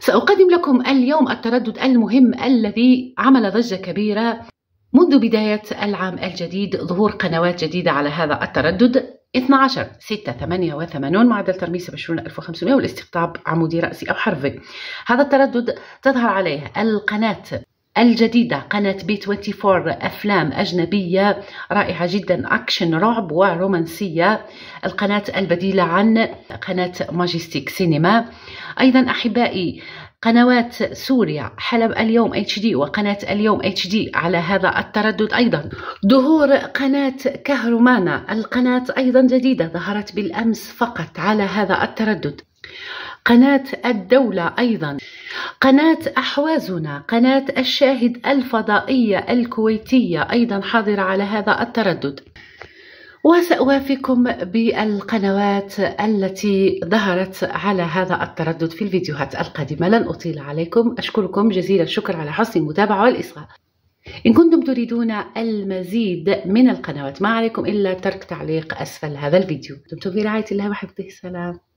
سأقدم لكم اليوم التردد المهم الذي عمل ضجة كبيرة منذ بداية العام الجديد، ظهور قنوات جديدة على هذا التردد 12/6/88 معدل ترميز 27500 والاستقطاب عمودي رأسي أو حرفي. هذا التردد تظهر عليه القناة الجديدة قناة B24، أفلام أجنبية رائعة جدا، أكشن رعب ورومانسية، القناة البديلة عن قناة ماجستيك سينما. أيضا أحبائي قنوات سوريا، حلب اليوم HD وقناة اليوم HD على هذا التردد. أيضا ظهور قناة كهرمانا، القناة أيضا جديدة ظهرت بالأمس فقط على هذا التردد. قناة الدولة أيضا، قناة أحوازنا، قناة الشاهد الفضائية الكويتية أيضا حاضرة على هذا التردد. وسأوافيكم بالقنوات التي ظهرت على هذا التردد في الفيديوهات القادمة. لن أطيل عليكم، أشكركم جزيل الشكر على حسن المتابعة والإصغاء. إن كنتم تريدون المزيد من القنوات ما عليكم إلا ترك تعليق أسفل هذا الفيديو. دمتم في رعاية الله وحفظه. سلام.